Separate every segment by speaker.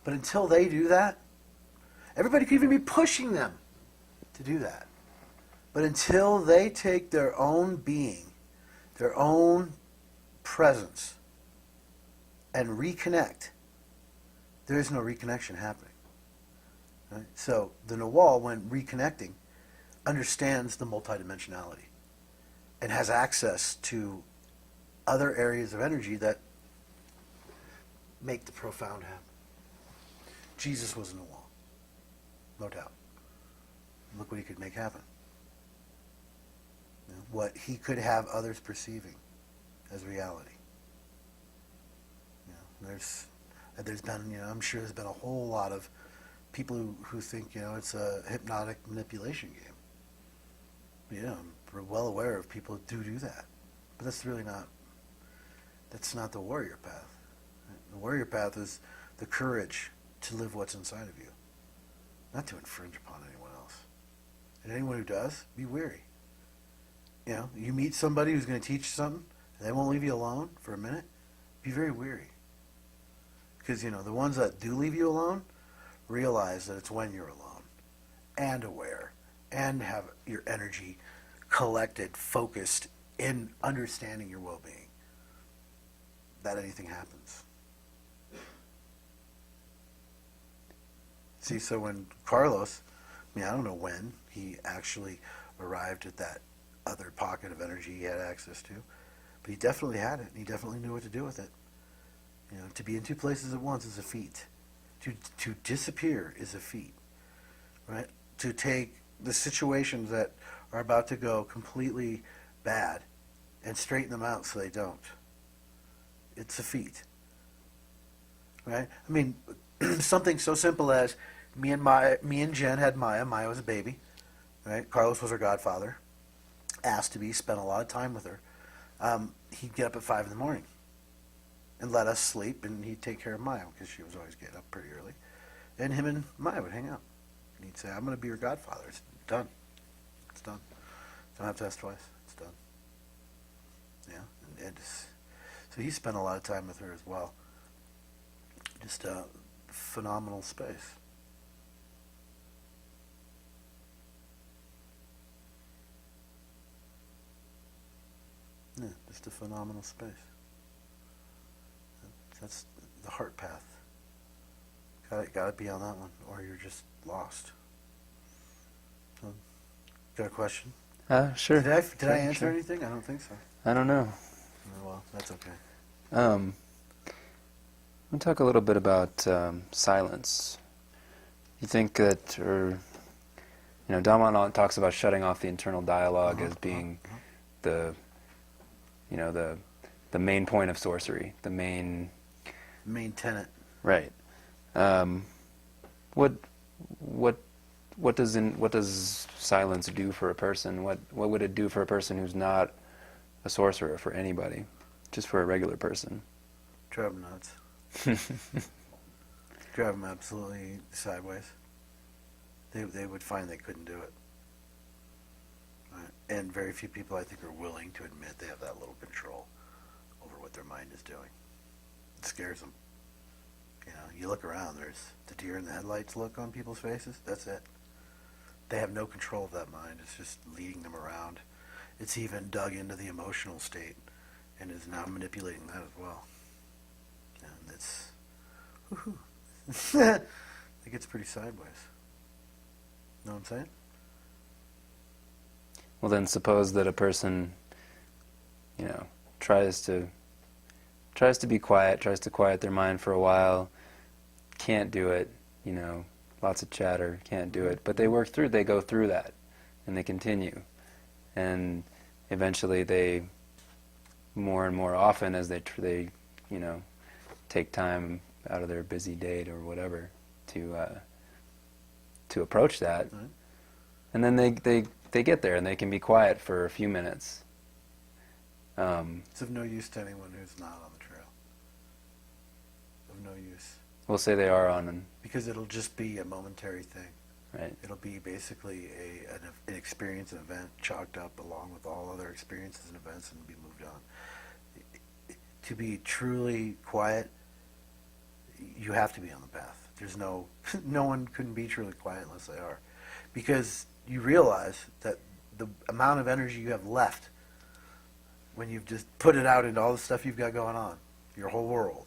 Speaker 1: But until they do that, everybody could even be pushing them to do that. But until they take their own being, their own presence, and reconnect, there is no reconnection happening. Right? So the Nawal, when reconnecting, understands the multidimensionality and has access to other areas of energy that make the profound happen. Jesus was a Nawal, no doubt. Look what he could make happen. You know, what he could have others perceiving as reality. You know, there's been, you know, I'm sure there's been a whole lot of people who think, you know, it's a hypnotic manipulation game. Yeah, I'm well aware of people who do that. But that's really not, that's not the warrior path. The warrior path is the courage to live what's inside of you, not to infringe upon anyone else. And anyone who does, be wary. You know, you meet somebody who's going to teach you something, and they won't leave you alone for a minute, be very wary. Because, you know, the ones that do leave you alone, realize that it's when you're alone, and aware, and have your energy collected, focused in understanding your well-being, that anything happens. See, so when Carlos, I mean, I don't know when he actually arrived at that other pocket of energy he had access to, but he definitely had it, and he definitely knew what to do with it. You know, to be in two places at once is a feat. To disappear is a feat, right? To take the situations that are about to go completely bad and straighten them out so they don't. It's a feat, right? I mean, something so simple as me and Jen had Maya. Maya was a baby, right? Carlos was her godfather. Asked to be, spent a lot of time with her. He'd get up at 5 in the morning and let us sleep, and he'd take care of Maya because she was always getting up pretty early. And him and Maya would hang out. And he'd say, I'm going to be your godfather. It's done. It's done. Don't have to ask twice. It's done. Yeah. So he spent a lot of time with her as well. Just a phenomenal space. Yeah, just a phenomenal space. That's the heart path. Got to be on that one, or you're just lost. So, got a question?
Speaker 2: Sure.
Speaker 1: Did I answer anything? I don't think so.
Speaker 2: I don't know.
Speaker 1: Oh, well, that's okay.
Speaker 2: We'll talk a little bit about silence. You think that, or you know, Dhamma talks about shutting off the internal dialogue as being the, you know, the main point of sorcery, the main
Speaker 1: tenet.
Speaker 2: Right. What does silence do for a person? What would it do for a person who's not a sorcerer, for anybody, just for a regular person?
Speaker 1: Drive them nuts. Drive them absolutely sideways. They would find they couldn't do it. Right. And very few people, I think, are willing to admit they have that little control over what their mind is doing. It scares them. You know, you look around, there's the deer in the headlights look on people's faces. That's it. They have no control of that mind. It's just leading them around. It's even dug into the emotional state and is now manipulating that as well. And it's, it gets pretty sideways. Know what I'm saying?
Speaker 2: Well, then suppose that a person, you know, tries to be quiet, tries to quiet their mind for a while, can't do it, you know, lots of chatter, can't do it, but they go through that, and they continue. And eventually they, more and more often as they you know, take time out of their busy day or whatever to approach that,
Speaker 1: Right.
Speaker 2: And then they get there and they can be quiet for a few minutes.
Speaker 1: It's of no use to anyone who's not on the trail. Of no use.
Speaker 2: We'll say they are on
Speaker 1: Because it'll just be a momentary thing.
Speaker 2: right.
Speaker 1: It'll be basically an experience, an event chalked up along with all other experiences and events and be moved on. To be truly quiet, you have to be on the path. There's no, no one couldn't be truly quiet unless they are. Because you realize that the amount of energy you have left when you've just put it out into all the stuff you've got going on, your whole world,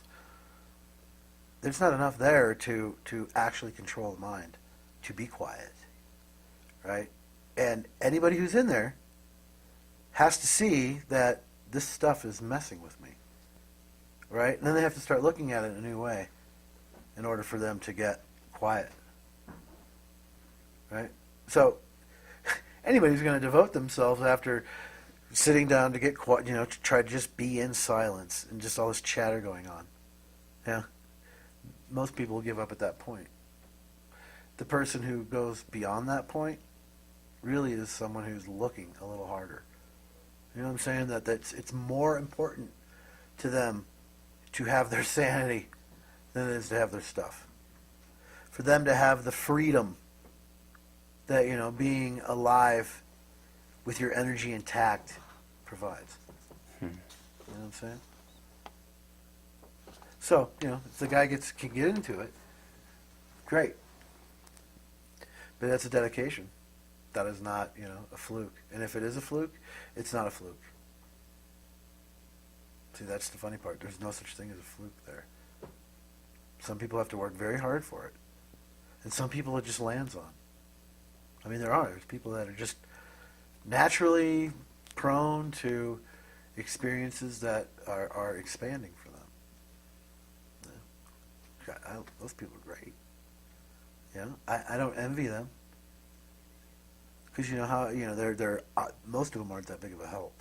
Speaker 1: there's not enough there to actually control the mind, to be quiet, right? And anybody who's in there has to see that this stuff is messing with me, right? And then they have to start looking at it in a new way in order for them to get quiet, right? So anybody who's going to devote themselves after sitting down to get quiet, to try to just be in silence and just all this chatter going on, yeah, most people will give up at that point. The person who goes beyond that point really is someone who's looking a little harder. You know what I'm saying? It's more important to them to have their sanity than it is to have their stuff. For them to have the freedom that, being alive with your energy intact provides. You know what I'm saying? So, if the guy can get into it, great. But that's a dedication. That is not, a fluke. And if it is a fluke, it's not a fluke. See, that's the funny part. There's no such thing as a fluke there. Some people have to work very hard for it. And some people it just lands on. I mean, there's people that are just naturally prone to experiences that are expanding for them. Yeah. Those people are great. I don't envy them. Because they're most of them aren't that big of a help.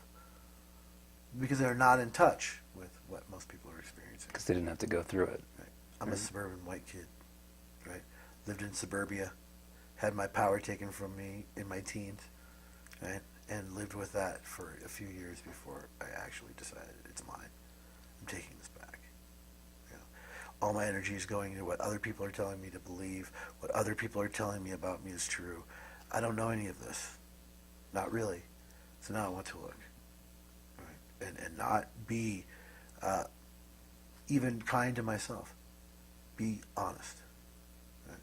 Speaker 1: Because they're not in touch with what most people are experiencing.
Speaker 2: Because they didn't have to go through it.
Speaker 1: Right. I'm a suburban white kid, right? Lived in suburbia, had my power taken from me in my teens, right? And lived with that for a few years before I actually decided it's mine. I'm taking this back. All my energy is going into what other people are telling me to believe, what other people are telling me about me is true. I don't know any of this. Not really. So now I want to look. Right? And not be even kind to myself. Be honest. Right?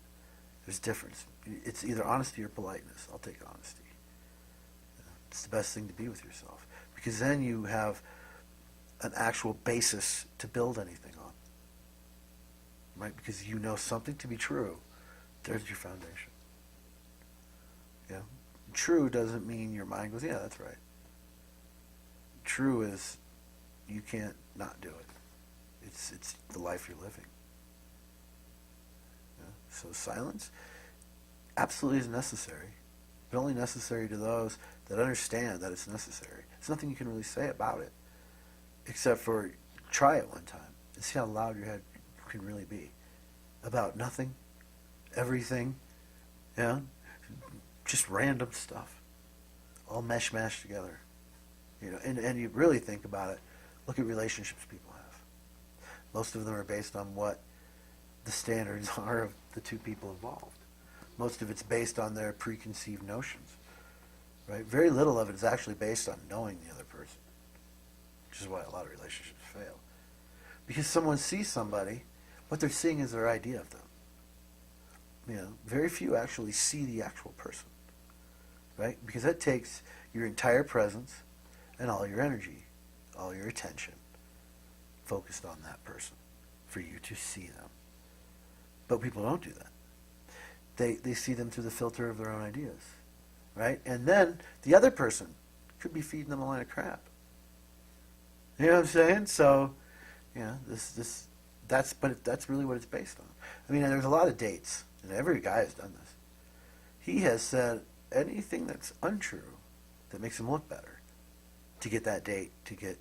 Speaker 1: There's a difference. It's either honesty or politeness. I'll take honesty. It's the best thing to be with yourself. Because then you have an actual basis to build anything on. Right? Because you know something to be true. There's your foundation. Yeah. True doesn't mean your mind goes, yeah, that's right. True is you can't not do it. It's the life you're living. Yeah. So silence absolutely is necessary, but only necessary to those that understand that it's necessary. There's nothing you can really say about it, except for try it one time and see how loud your head can really be about nothing, everything, just random stuff, all mashed together, and you really think about it. Look at relationships people have. Most of them are based on what the standards are of the two people involved. Most of it's based on their preconceived notions, right? Very little of it is actually based on knowing the other person, which is why a lot of relationships fail. Because someone sees somebody, what they're seeing is their idea of them. Very few actually see the actual person, right? Because that takes your entire presence and all your energy, all your attention focused on that person for you to see them. But people don't do that. They see them through the filter of their own ideas, right? And then the other person could be feeding them a line of crap. You know what I'm saying? So, that's really what it's based on. I mean, there's a lot of dates, and every guy has done this. He has said anything that's untrue that makes him look better to get that date, to get,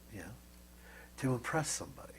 Speaker 1: to impress somebody.